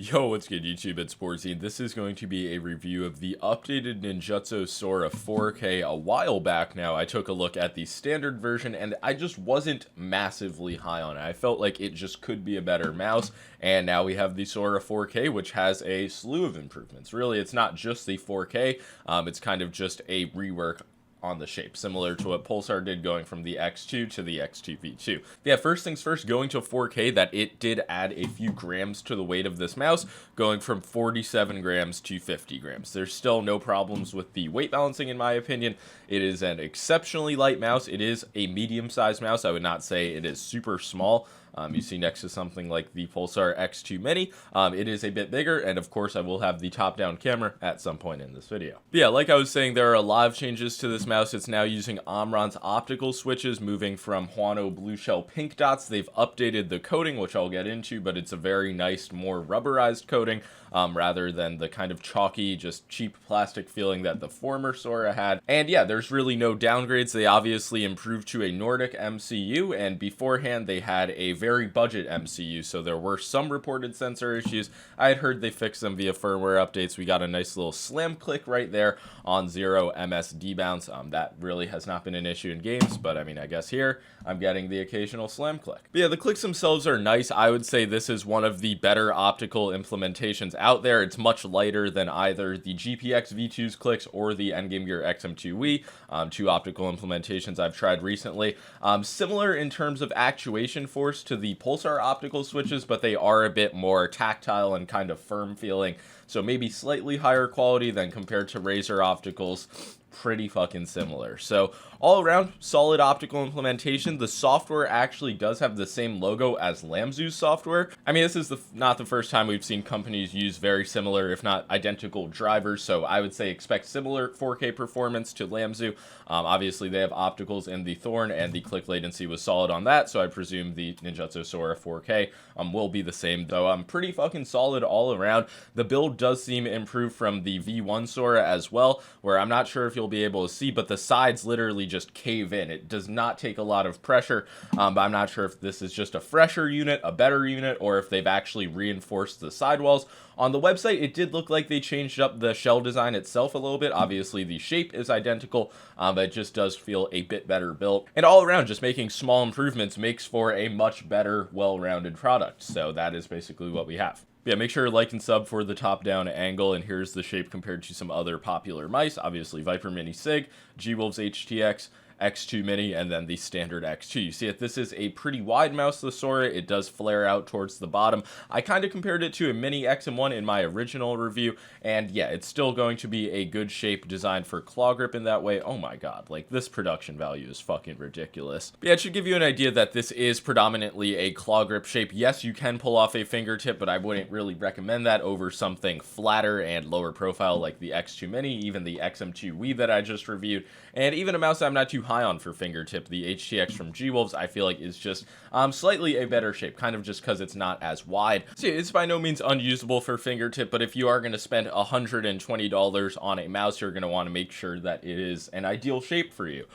Yo, what's good YouTube, it's boardzy, and this is going to be a review of the updated Ninjutso Sora 4K. A while back now, I took a look at the standard version, and I just wasn't massively high on it. I felt like it just could be a better mouse, and now we have the Sora 4K, which has a slew of improvements. Really, it's not just the 4K, it's kind of just a rework on the shape, similar to what Pulsar did going from the X2 to the X2 V2. Yeah, first things first, going to 4K, that it did add a few grams to the weight of this mouse, going from 47 grams to 50 grams. There's still no problems with the weight balancing in my opinion. It is an exceptionally light mouse. It is a medium-sized mouse. I would not say it is super small. You see next to something like the Pulsar X2 Mini, it is a bit bigger, and of course I will have the top-down camera at some point in this video. But yeah, like I was saying, there are a lot of changes to this mouse. It's now using Omron's optical switches, moving from Huano blue shell pink dots. They've updated the coating, which I'll get into, but it's a very nice, more rubberized coating, rather than the kind of chalky, just cheap plastic feeling that the former Sora had. And yeah, there's really no downgrades. They obviously improved to a Nordic MCU, and beforehand they had a very budget MCU, so there were some reported sensor issues. I had heard they fixed them via firmware updates. We got a nice little slam click right there on 0 MSD bounce. That really has not been an issue in games, but I mean, I guess here I'm getting the occasional slam click. But yeah, the clicks themselves are nice. I would say this is one of the better optical implementations out there. It's much lighter than either the GPX V2's clicks or the Endgame Gear XM2 Wii, two optical implementations I've tried recently. Similar in terms of actuation force to the Pulsar optical switches, but they are a bit more tactile and kind of firm feeling, so maybe slightly higher quality than compared to Razer opticals. Pretty fucking similar. So all around, solid optical implementation. The software actually does have the same logo as Lamzu's software. I mean, this is not the first time we've seen companies use very similar, if not identical drivers, so I would say expect similar 4K performance to Lamzu. Obviously, they have opticals in the Thorn, and the click latency was solid on that, so I presume the Ninjutso Sora 4K will be the same, though. Pretty fucking solid all around. The build does seem improved from the V1 Sora as well, where I'm not sure if you'll be able to see, but the sides literally just cave in. It does not take a lot of pressure, but I'm not sure if this is just a fresher unit, a better unit, or if they've actually reinforced the sidewalls. On the website, it did look like they changed up the shell design itself a little bit. Obviously, the shape is identical, but it just does feel a bit better built. And all around, just making small improvements makes for a much better, well-rounded product. So that is basically what we have. Yeah, make sure to like and sub for the top-down angle, and here's the shape compared to some other popular mice. Obviously, Viper Mini Sig, G-Wolves HTX, X2 Mini, and then the standard X2. You see that this is a pretty wide mouse, the Sora. It does flare out towards the bottom. I kind of compared it to a Mini XM1 in my original review, and yeah, it's still going to be a good shape designed for claw grip in that way. Oh my god, like, this production value is fucking ridiculous. But yeah, it should give you an idea that this is predominantly a claw grip shape. Yes, you can pull off a fingertip, but I wouldn't really recommend that over something flatter and lower profile like the X2 Mini, even the XM2 Wii that I just reviewed, and even a mouse I'm not too high on for fingertip, the HTX from G-Wolves, I feel like is just slightly a better shape, kind of just because it's not as wide. So yeah, it's by no means unusable for fingertip, but if you are going to spend $120 on a mouse, you're going to want to make sure that it is an ideal shape for you.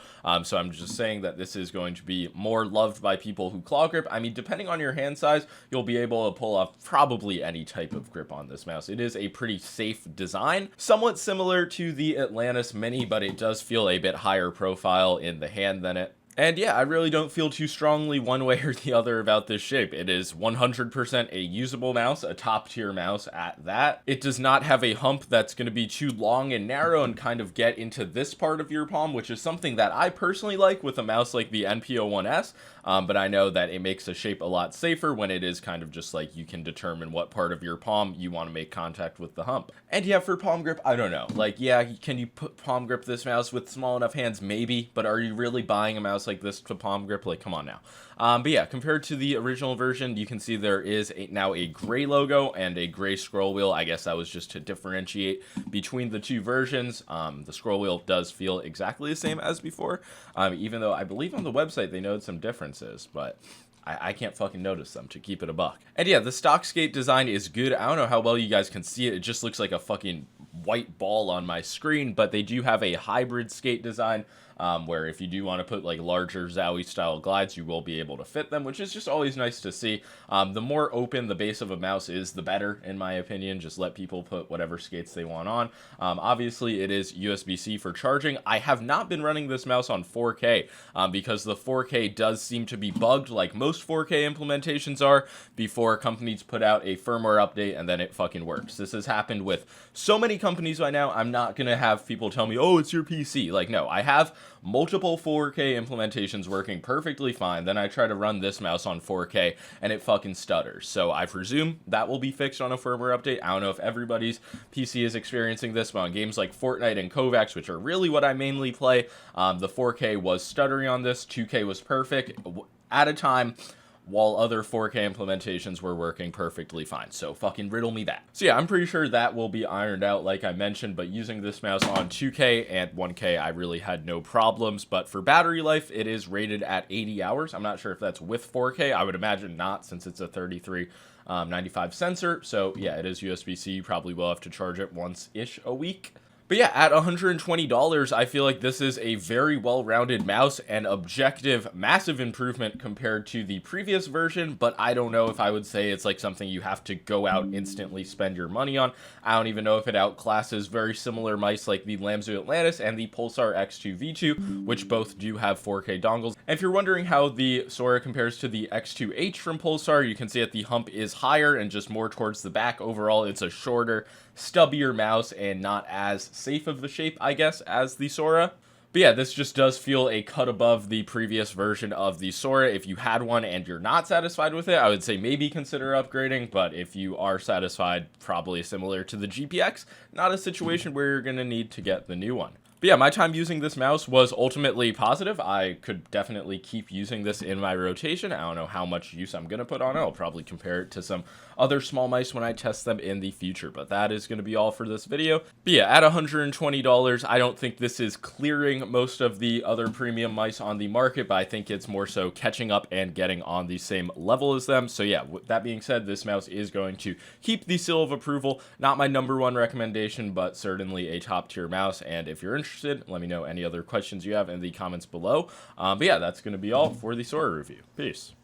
So I'm just saying that this is going to be more loved by people who claw grip. I mean, depending on your hand size, you'll be able to pull off probably any type of grip on this mouse. It is a pretty safe design, somewhat similar to the Atlantis Mini, but it does feel a bit higher profile in the hand than it. And yeah, I really don't feel too strongly one way or the other about this shape. It is 100% a usable mouse, a top tier mouse at that. It does not have a hump that's going to be too long and narrow and kind of get into this part of your palm, which is something that I personally like with a mouse like the NPO1S, but I know that it makes the shape a lot safer when it is kind of just like you can determine what part of your palm you want to make contact with the hump. And yeah, for palm grip, I don't know. Like, yeah, can you palm grip this mouse with small enough hands? Maybe, but are you really buying a mouse like this to palm grip? Like, come on now. But yeah, compared to the original version, you can see there is now a gray logo and a gray scroll wheel. I guess that was just to differentiate between the two versions. The scroll wheel does feel exactly the same as before, even though I believe on the website they noted some differences, but I can't fucking notice them, to keep it a buck. And yeah, the stock skate design is good. I don't know how well you guys can see it. It just looks like a fucking white ball on my screen, but they do have a hybrid skate design. where if you do want to put like larger Zowie style glides, you will be able to fit them, which is just always nice to see. The more open the base of a mouse is, the better, in my opinion. Just let people put whatever skates they want on. Obviously, it is USB-C for charging. I have not been running this mouse on 4K because the 4K does seem to be bugged, like most 4K implementations are, before companies put out a firmware update and then it fucking works. This has happened with so many companies by now. I'm not gonna have people tell me, oh, it's your PC. Like, no, I have multiple 4K implementations working perfectly fine. Then I try to run this mouse on 4K and it fucking stutters. So I presume that will be fixed on a firmware update. I don't know if everybody's PC is experiencing this, but on games like Fortnite and Kovacs, which are really what I mainly play, the 4K was stuttering on this. 2K was perfect at a time, while other 4K implementations were working perfectly fine. So fucking riddle me that. So yeah, I'm pretty sure that will be ironed out like I mentioned, but using this mouse on 2K and 1K, I really had no problems. But for battery life, it is rated at 80 hours. I'm not sure if that's with 4K. I would imagine not, since it's a 3395 sensor. So yeah, it is USB-C. You probably will have to charge it once-ish a week. But yeah, at $120, I feel like this is a very well-rounded mouse and objective, massive improvement compared to the previous version, but I don't know if I would say it's like something you have to go out instantly spend your money on. I don't even know if it outclasses very similar mice like the Lamzu Atlantis and the Pulsar X2 V2, which both do have 4K dongles. And if you're wondering how the Sora compares to the X2H from Pulsar, you can see that the hump is higher and just more towards the back. Overall, it's a shorter, stubbier mouse and not as safe of the shape, I guess, as the Sora. But yeah, this just does feel a cut above the previous version of the Sora. If you had one and you're not satisfied with it, I would say maybe consider upgrading, but if you are satisfied, probably similar to the GPX, not a situation where you're going to need to get the new one. But yeah, my time using this mouse was ultimately positive. I could definitely keep using this in my rotation. I don't know how much use I'm going to put on it. I'll probably compare it to some other small mice when I test them in the future. But that is going to be all for this video. But yeah, at $120, I don't think this is clearing most of the other premium mice on the market, but I think it's more so catching up and getting on the same level as them. So yeah, with that being said, this mouse is going to keep the seal of approval. Not my #1 recommendation, but certainly a top tier mouse. And if you're interested, let me know any other questions you have in the comments below. But yeah, that's going to be all for the Sora review. Peace.